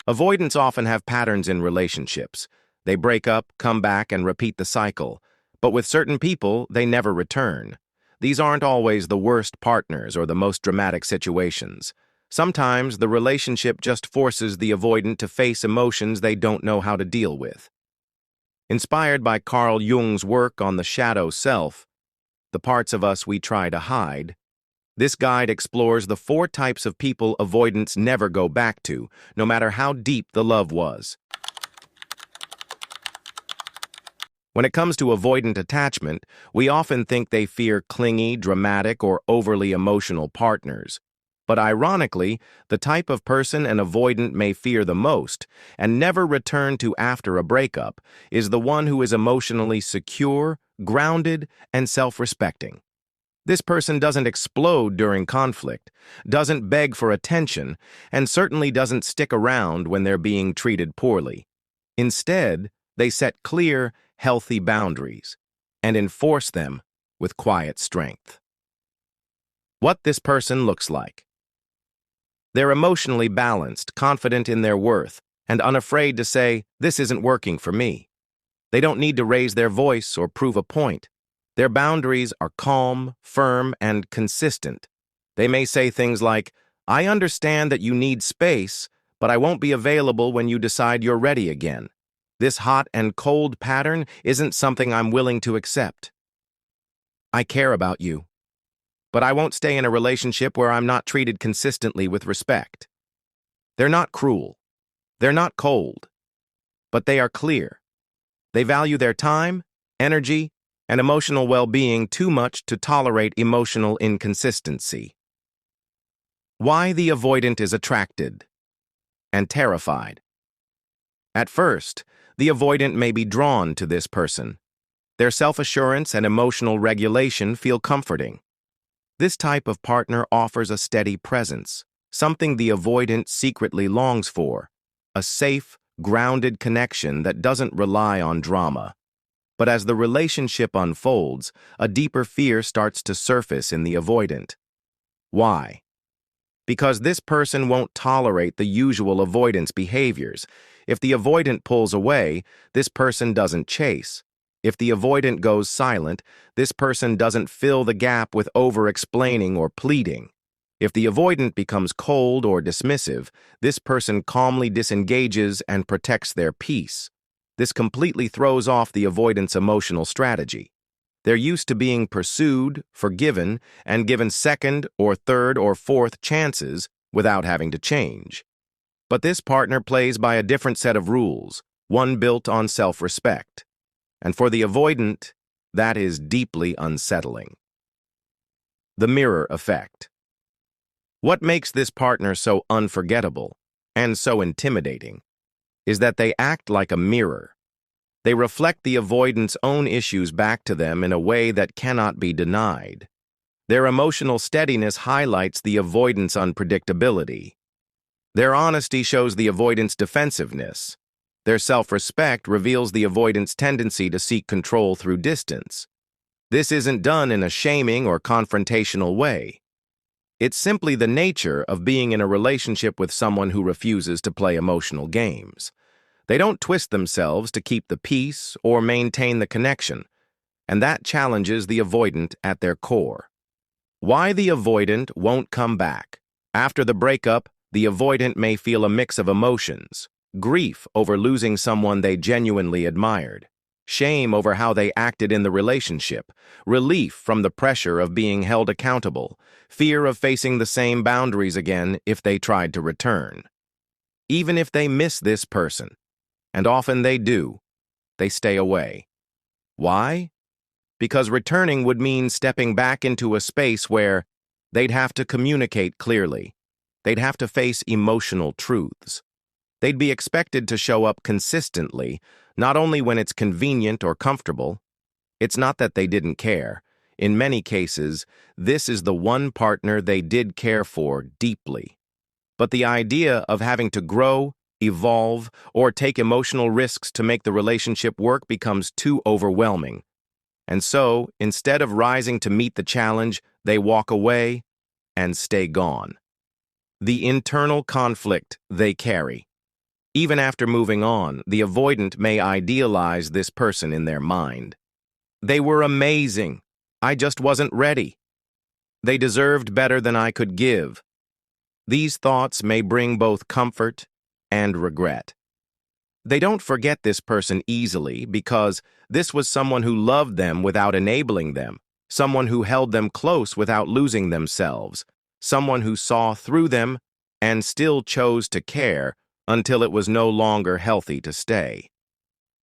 Avoidants often have patterns in relationships. They break up, come back, and repeat the cycle. But with certain people, they never return. These aren't always the worst partners or the most dramatic situations. Sometimes the relationship just forces the avoidant to face emotions they don't know how to deal with. Inspired by Carl Jung's work on the shadow self, the parts of us we try to hide, this guide explores the 4 types of people avoidants never go back to, no matter how deep the love was. When it comes to avoidant attachment, we often think they fear clingy, dramatic, or overly emotional partners. But ironically, the type of person an avoidant may fear the most and never return to after a breakup is the one who is emotionally secure, grounded, and self-respecting. This person doesn't explode during conflict, doesn't beg for attention, and certainly doesn't stick around when they're being treated poorly. Instead, they set clear, healthy boundaries and enforce them with quiet strength. What this person looks like. They're emotionally balanced, confident in their worth, and unafraid to say, "This isn't working for me." They don't need to raise their voice or prove a point. Their boundaries are calm, firm, and consistent. They may say things like, "I understand that you need space, but I won't be available when you decide you're ready again. This hot and cold pattern isn't something I'm willing to accept. I care about you, but I won't stay in a relationship where I'm not treated consistently with respect." They're not cruel. They're not cold. But they are clear. They value their time, energy, and emotional well-being too much to tolerate emotional inconsistency. Why the avoidant is attracted and terrified. At first, the avoidant may be drawn to this person. Their self-assurance and emotional regulation feel comforting. This type of partner offers a steady presence, something the avoidant secretly longs for, a safe, grounded connection that doesn't rely on drama. But as the relationship unfolds, a deeper fear starts to surface in the avoidant. Why? Because this person won't tolerate the usual avoidance behaviors. If the avoidant pulls away, this person doesn't chase. If the avoidant goes silent, this person doesn't fill the gap with over-explaining or pleading. If the avoidant becomes cold or dismissive, this person calmly disengages and protects their peace. This completely throws off the avoidant's emotional strategy. They're used to being pursued, forgiven, and given second or third or fourth chances without having to change. But this partner plays by a different set of rules, one built on self-respect. And for the avoidant, that is deeply unsettling. The mirror effect. What makes this partner so unforgettable and so intimidating is that they act like a mirror. They reflect the avoidant's own issues back to them in a way that cannot be denied. Their emotional steadiness highlights the avoidant's unpredictability. Their honesty shows the avoidant's defensiveness. Their self-respect reveals the avoidant's tendency to seek control through distance. This isn't done in a shaming or confrontational way. It's simply the nature of being in a relationship with someone who refuses to play emotional games. They don't twist themselves to keep the peace or maintain the connection, and that challenges the avoidant at their core. Why the avoidant won't come back. After the breakup, the avoidant may feel a mix of emotions: grief over losing someone they genuinely admired, shame over how they acted in the relationship, relief from the pressure of being held accountable, fear of facing the same boundaries again if they tried to return. Even if they miss this person, and often they do, they stay away. Why? Because returning would mean stepping back into a space where they'd have to communicate clearly. They'd have to face emotional truths. They'd be expected to show up consistently, not only when it's convenient or comfortable. It's not that they didn't care. In many cases, this is the one partner they did care for deeply. But the idea of having to grow, evolve, or take emotional risks to make the relationship work becomes too overwhelming. And so, instead of rising to meet the challenge, they walk away and stay gone. The internal conflict they carry. Even after moving on, the avoidant may idealize this person in their mind. They were amazing. I just wasn't ready. They deserved better than I could give. These thoughts may bring both comfort and regret. They don't forget this person easily because this was someone who loved them without enabling them, someone who held them close without losing themselves, someone who saw through them and still chose to care until it was no longer healthy to stay.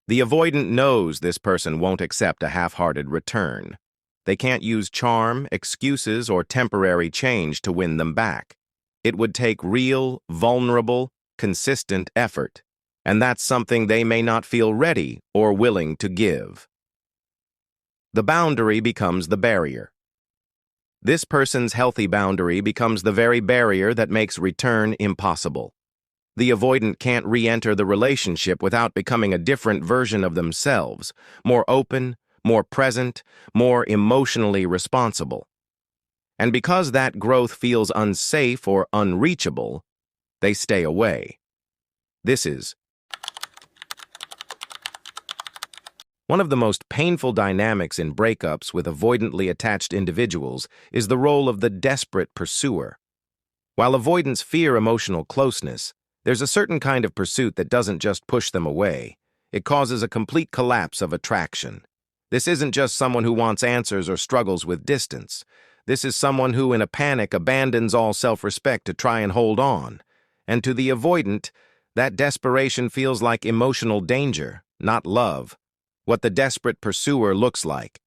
The avoidant knows this person won't accept a half-hearted return. They can't use charm, excuses, or temporary change to win them back. It would take real, vulnerable, consistent effort, and that's something they may not feel ready or willing to give. The boundary becomes the barrier. This person's healthy boundary becomes the very barrier that makes return impossible. The avoidant can't re-enter the relationship without becoming a different version of themselves, more open, more present, more emotionally responsible. And because that growth feels unsafe or unreachable, they stay away. This is one of the most painful dynamics in breakups with avoidantly attached individuals is the role of the desperate pursuer. While avoidants fear emotional closeness, there's a certain kind of pursuit that doesn't just push them away. It causes a complete collapse of attraction. This isn't just someone who wants answers or struggles with distance. This is someone who, in a panic, abandons all self-respect to try and hold on. And to the avoidant, that desperation feels like emotional danger, not love. What the desperate pursuer looks like.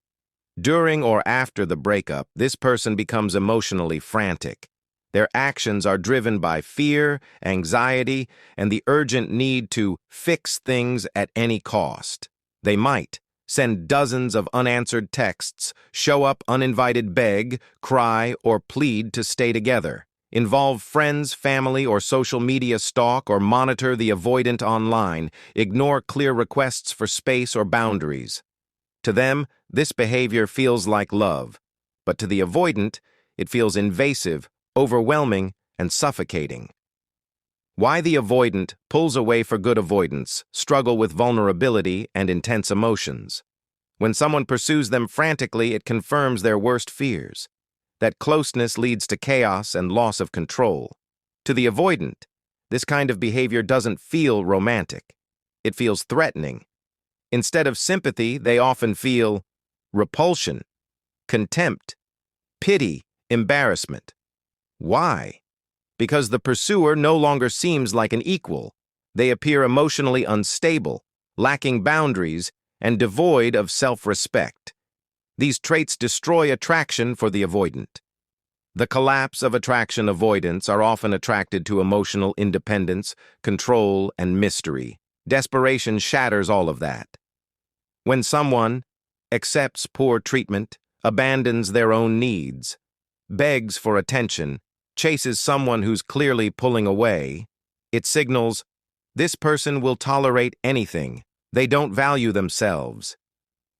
During or after the breakup, this person becomes emotionally frantic. Their actions are driven by fear, anxiety, and the urgent need to fix things at any cost. They might send dozens of unanswered texts, show up uninvited, beg, cry, or plead to stay together, involve friends, family, or social media stalk or monitor the avoidant online, ignore clear requests for space or boundaries. To them, this behavior feels like love, but to the avoidant, it feels invasive, overwhelming, and suffocating. Why the avoidant pulls away for good avoidance, struggle with vulnerability and intense emotions. When someone pursues them frantically, it confirms their worst fears. That closeness leads to chaos and loss of control. To the avoidant, this kind of behavior doesn't feel romantic. It feels threatening. Instead of sympathy, they often feel repulsion, contempt, pity, embarrassment. Why? Because the pursuer no longer seems like an equal. They appear emotionally unstable, lacking boundaries, and devoid of self-respect. These traits destroy attraction for the avoidant. The collapse of attraction avoidants are often attracted to emotional independence, control, and mystery. Desperation shatters all of that. When someone accepts poor treatment, abandons their own needs, begs for attention, chases someone who's clearly pulling away, it signals, this person will tolerate anything. They don't value themselves.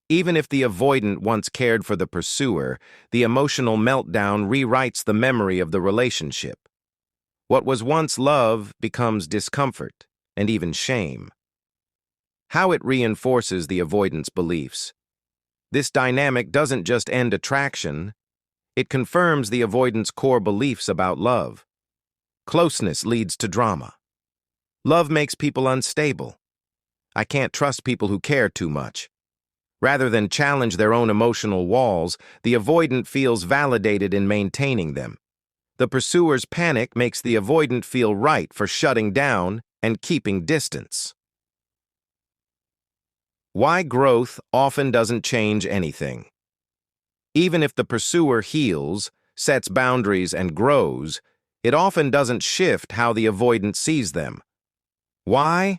Even if the avoidant once cared for the pursuer, the emotional meltdown rewrites the memory of the relationship. What was once love becomes discomfort and even shame. How it reinforces the avoidant's beliefs. This dynamic doesn't just end attraction, it confirms the avoidant's core beliefs about love. Closeness leads to drama. Love makes people unstable. I can't trust people who care too much. Rather than challenge their own emotional walls, the avoidant feels validated in maintaining them. The pursuer's panic makes the avoidant feel right for shutting down and keeping distance. Why growth often doesn't change anything. Even if the pursuer heals, sets boundaries, and grows, it often doesn't shift how the avoidant sees them. Why?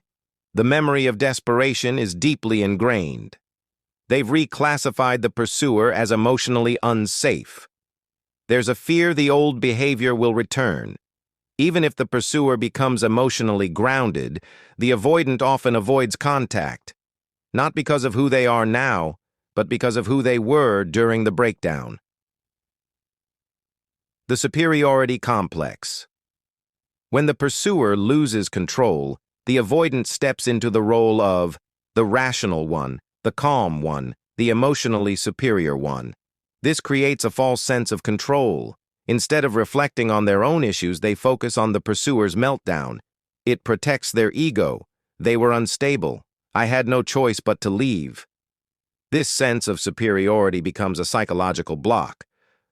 The memory of desperation is deeply ingrained. They've reclassified the pursuer as emotionally unsafe. There's a fear the old behavior will return. Even if the pursuer becomes emotionally grounded, the avoidant often avoids contact, not because of who they are now, but because of who they were during the breakdown. The superiority complex. When the pursuer loses control, The avoidant steps into the role of the rational one, the calm one, the emotionally superior one. This creates a false sense of control. Instead of reflecting on their own issues, they focus on the pursuer's meltdown. It protects their ego. They were unstable. I had no choice but to leave. This sense of superiority becomes a psychological block.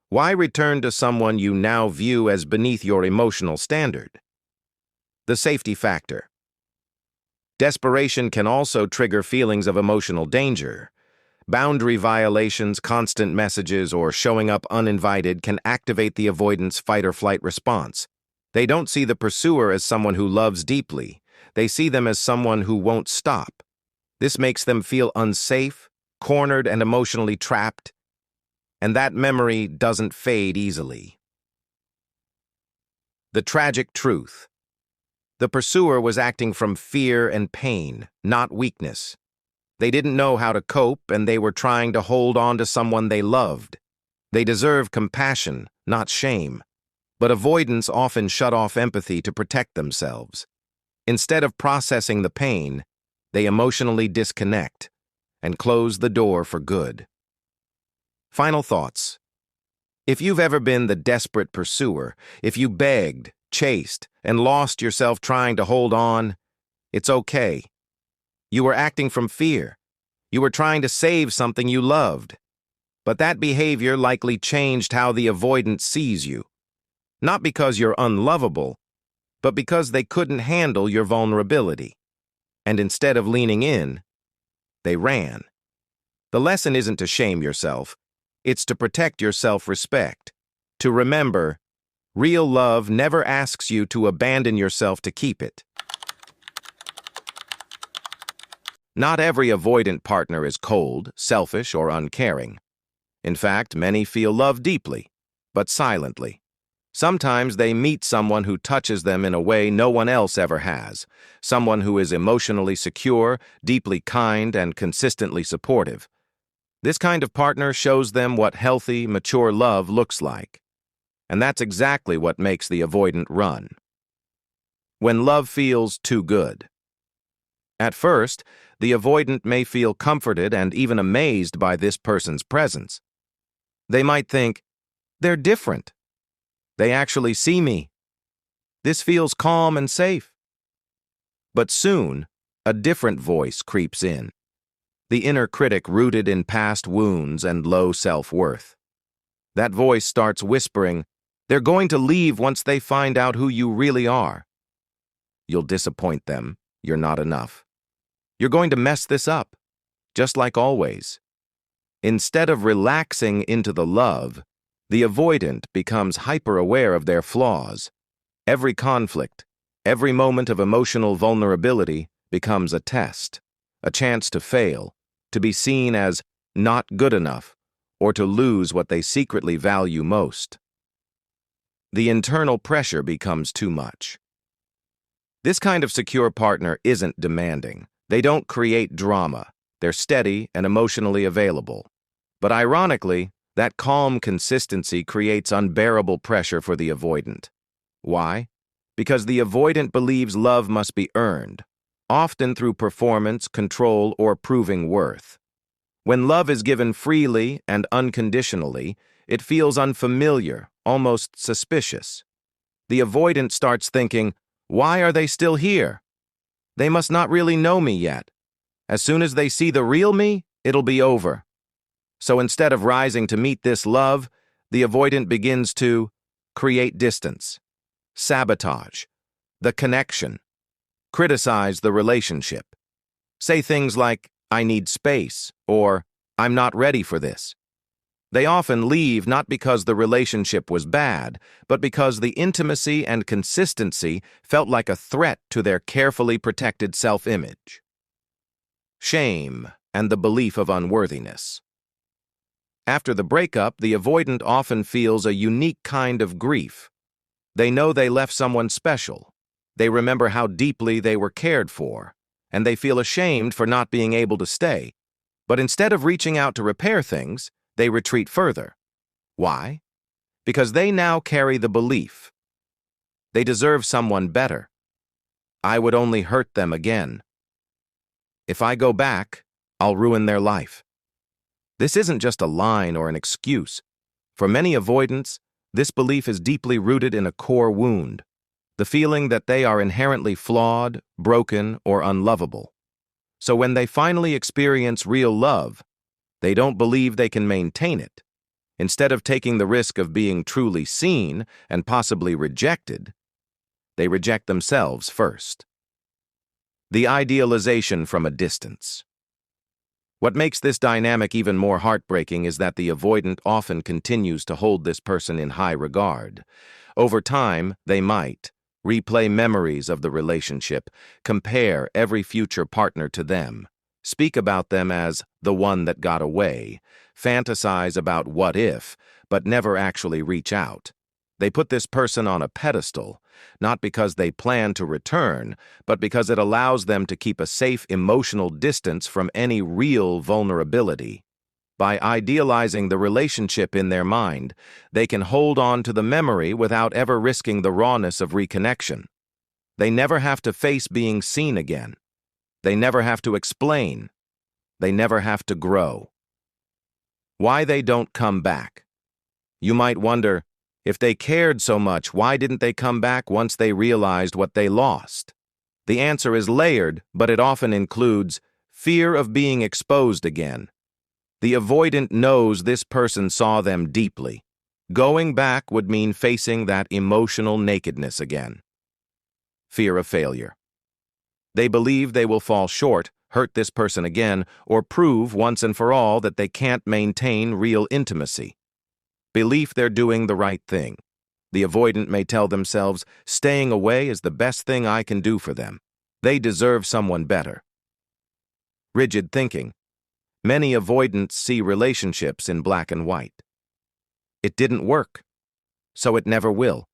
Why return to someone you now view as beneath your emotional standard? The safety factor. Desperation can also trigger feelings of emotional danger. Boundary violations, constant messages, or showing up uninvited can activate the avoidant's fight-or-flight response. They don't see the pursuer as someone who loves deeply. They see them as someone who won't stop. This makes them feel unsafe, cornered, and emotionally trapped. And that memory doesn't fade easily. The tragic truth. The pursuer was acting from fear and pain, not weakness. They didn't know how to cope, and they were trying to hold on to someone they loved. They deserve compassion, not shame. But avoidants often shut off empathy to protect themselves. Instead of processing the pain, they emotionally disconnect and close the door for good. Final thoughts. If you've ever been the desperate pursuer, if you begged, chased, and lost yourself trying to hold on, it's okay. You were acting from fear. You were trying to save something you loved. But that behavior likely changed how the avoidant sees you. Not because you're unlovable, but because they couldn't handle your vulnerability. And instead of leaning in, they ran. The lesson isn't to shame yourself. It's to protect your self-respect. To remember, real love never asks you to abandon yourself to keep it. Not every avoidant partner is cold, selfish, or uncaring. In fact, many feel love deeply, but silently. Sometimes they meet someone who touches them in a way no one else ever has, someone who is emotionally secure, deeply kind, and consistently supportive. This kind of partner shows them what healthy, mature love looks like. And that's exactly what makes the avoidant run. When love feels too good. At first, the avoidant may feel comforted and even amazed by this person's presence. They might think, they're different. They actually see me. This feels calm and safe. But soon, a different voice creeps in. The inner critic rooted in past wounds and low self-worth. That voice starts whispering, they're going to leave once they find out who you really are. You'll disappoint them. You're not enough. You're going to mess this up, just like always. Instead of relaxing into the love, the avoidant becomes hyper-aware of their flaws. Every conflict, every moment of emotional vulnerability becomes a test, a chance to fail, to be seen as not good enough, or to lose what they secretly value most. The internal pressure becomes too much. This kind of secure partner isn't demanding. They don't create drama. They're steady and emotionally available. But ironically, that calm consistency creates unbearable pressure for the avoidant. Why? Because the avoidant believes love must be earned, often through performance, control, or proving worth. When love is given freely and unconditionally, it feels unfamiliar, almost suspicious. The avoidant starts thinking, why are they still here? They must not really know me yet. As soon as they see the real me, it'll be over. So instead of rising to meet this love, the avoidant begins to create distance, sabotage the connection, criticize the relationship, say things like, I need space, or I'm not ready for this. They often leave not because the relationship was bad, but because the intimacy and consistency felt like a threat to their carefully protected self-image. Shame and the belief of unworthiness. After the breakup, the avoidant often feels a unique kind of grief. They know they left someone special. They remember how deeply they were cared for, and they feel ashamed for not being able to stay. But instead of reaching out to repair things, they retreat further. Why? Because they now carry the belief they deserve someone better. I would only hurt them again. If I go back, I'll ruin their life. This isn't just a line or an excuse. For many avoidants, this belief is deeply rooted in a core wound, the feeling that they are inherently flawed, broken, or unlovable. So when they finally experience real love, they don't believe they can maintain it. Instead of taking the risk of being truly seen and possibly rejected, they reject themselves first. The idealization from a distance. What makes this dynamic even more heartbreaking is that the avoidant often continues to hold this person in high regard. Over time, they might replay memories of the relationship, compare every future partner to them, speak about them as the one that got away, fantasize about what if, but never actually reach out. They put this person on a pedestal, not because they plan to return, but because it allows them to keep a safe emotional distance from any real vulnerability. By idealizing the relationship in their mind, they can hold on to the memory without ever risking the rawness of reconnection. They never have to face being seen again. They never have to explain. They never have to grow. Why they don't come back? You might wonder, if they cared so much, why didn't they come back once they realized what they lost? The answer is layered, but it often includes fear of being exposed again. The avoidant knows this person saw them deeply. Going back would mean facing that emotional nakedness again. Fear of failure. They believe they will fall short, hurt this person again, or prove once and for all that they can't maintain real intimacy. Belief they're doing the right thing. The avoidant may tell themselves, staying away is the best thing I can do for them. They deserve someone better. Rigid thinking. Many avoidants see relationships in black and white. It didn't work, so it never will.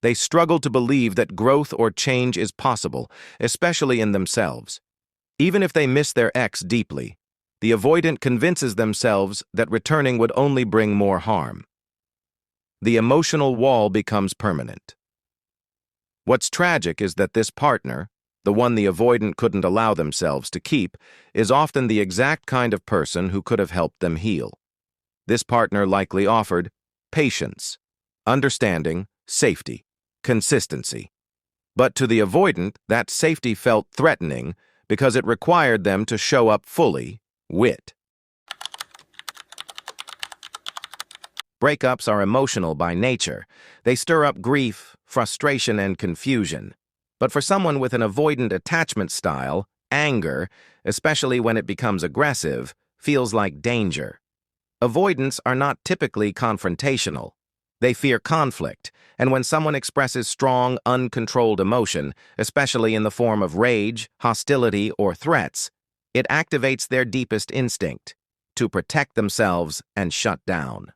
They struggle to believe that growth or change is possible, especially in themselves. Even if they miss their ex deeply, the avoidant convinces themselves that returning would only bring more harm. The emotional wall becomes permanent. What's tragic is that this partner, the one the avoidant couldn't allow themselves to keep, is often the exact kind of person who could have helped them heal. This partner likely offered patience, understanding, safety, consistency. But to the avoidant, that safety felt threatening because it required them to show up fully. Wit. Breakups are emotional by nature. They stir up grief, frustration, and confusion. But for someone with an avoidant attachment style, anger, especially when it becomes aggressive, feels like danger. Avoidants are not typically confrontational. They fear conflict, and when someone expresses strong, uncontrolled emotion, especially in the form of rage, hostility, or threats, it activates their deepest instinct, to protect themselves and shut down.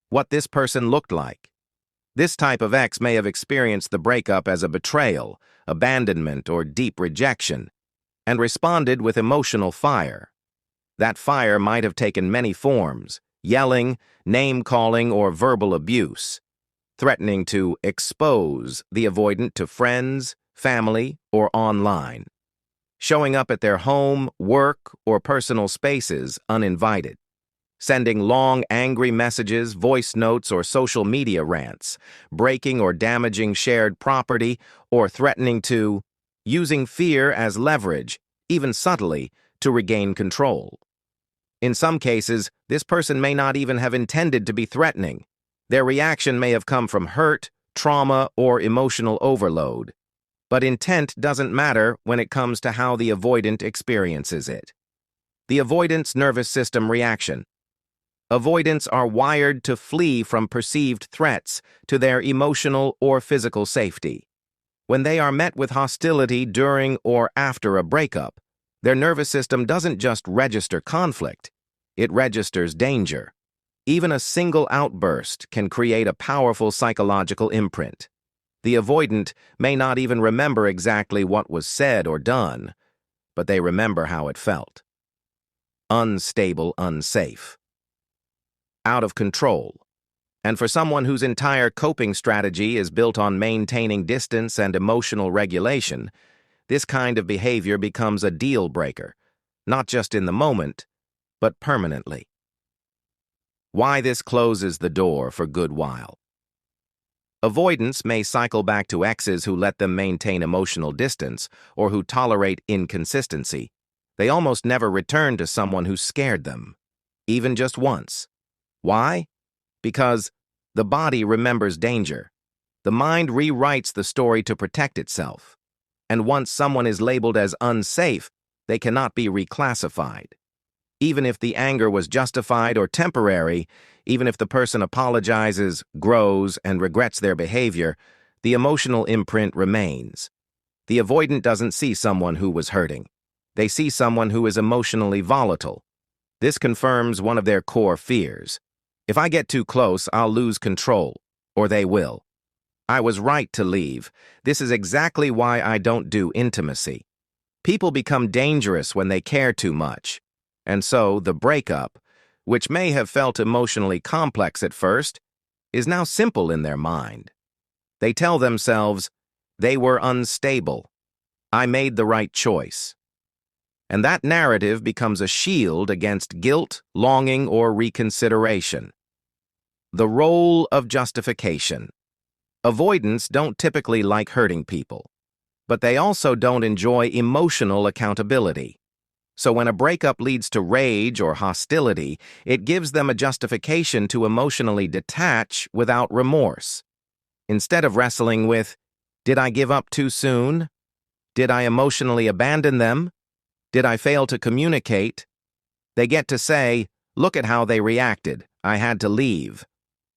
What this person looked like. This type of ex may have experienced the breakup as a betrayal, abandonment, or deep rejection, and responded with emotional fire. That fire might have taken many forms: yelling, name-calling, or verbal abuse, threatening to expose the avoidant to friends, family, or online, showing up at their home, work, or personal spaces uninvited, sending long, angry messages, voice notes, or social media rants, breaking or damaging shared property, or threatening to, using fear as leverage, even subtly, to regain control. In some cases, this person may not even have intended to be threatening. Their reaction may have come from hurt, trauma, or emotional overload. But intent doesn't matter when it comes to how the avoidant experiences it. The avoidant's nervous system reaction. Avoidants are wired to flee from perceived threats to their emotional or physical safety. When they are met with hostility during or after a breakup, their nervous system doesn't just register conflict, it registers danger. Even a single outburst can create a powerful psychological imprint. The avoidant may not even remember exactly what was said or done, but they remember how it felt. Unstable, unsafe. Out of control. And for someone whose entire coping strategy is built on maintaining distance and emotional regulation, this kind of behavior becomes a deal breaker, not just in the moment, but permanently. Why this closes the door for good while. Avoidants may cycle back to exes who let them maintain emotional distance or who tolerate inconsistency. They almost never return to someone who scared them, even just once. Why? Because the body remembers danger. The mind rewrites the story to protect itself. And once someone is labeled as unsafe, they cannot be reclassified. Even if the anger was justified or temporary, even if the person apologizes, grows, and regrets their behavior, the emotional imprint remains. The avoidant doesn't see someone who was hurting. They see someone who is emotionally volatile. This confirms one of their core fears. If I get too close, I'll lose control, or they will. I was right to leave. This is exactly why I don't do intimacy. People become dangerous when they care too much. And so, the breakup, which may have felt emotionally complex at first, is now simple in their mind. They tell themselves, they were unstable. I made the right choice. And that narrative becomes a shield against guilt, longing, or reconsideration. The role of justification. Avoidants don't typically like hurting people, but they also don't enjoy emotional accountability. So when a breakup leads to rage or hostility, it gives them a justification to emotionally detach without remorse. Instead of wrestling with, did I give up too soon? Did I emotionally abandon them? Did I fail to communicate? They get to say, look at how they reacted. I had to leave.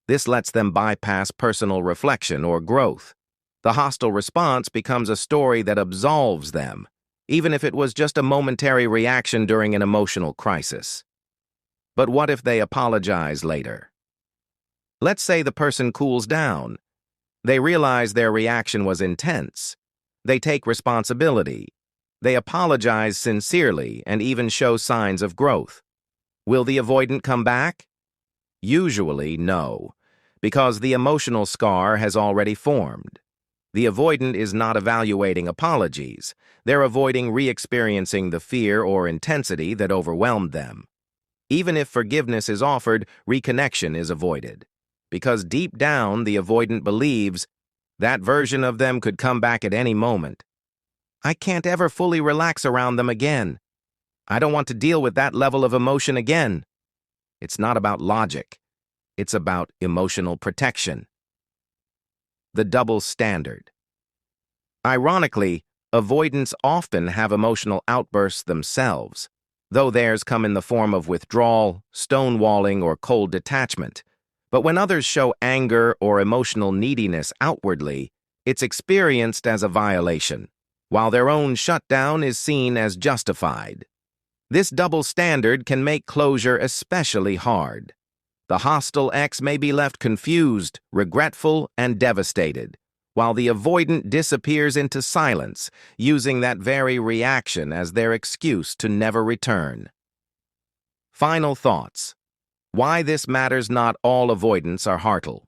This lets them bypass personal reflection or growth. The hostile response becomes a story that absolves them, even if it was just a momentary reaction during an emotional crisis. But what if they apologize later? Let's say the person cools down. They realize their reaction was intense. They take responsibility. They apologize sincerely and even show signs of growth. Will the avoidant come back? Usually, no, because the emotional scar has already formed. The avoidant is not evaluating apologies. They're avoiding re-experiencing the fear or intensity that overwhelmed them. Even if forgiveness is offered, reconnection is avoided. Because deep down, the avoidant believes that version of them could come back at any moment. I can't ever fully relax around them again. I don't want to deal with that level of emotion again. It's not about logic. It's about emotional protection. The double standard. Ironically, avoidants often have emotional outbursts themselves, though theirs come in the form of withdrawal, stonewalling, or cold detachment. But when others show anger or emotional neediness outwardly, it's experienced as a violation, while their own shutdown is seen as justified. This double standard can make closure especially hard. The hostile ex may be left confused, regretful, and devastated, while the avoidant disappears into silence, using that very reaction as their excuse to never return. Final thoughts. Why this matters: not all avoidants are heartful.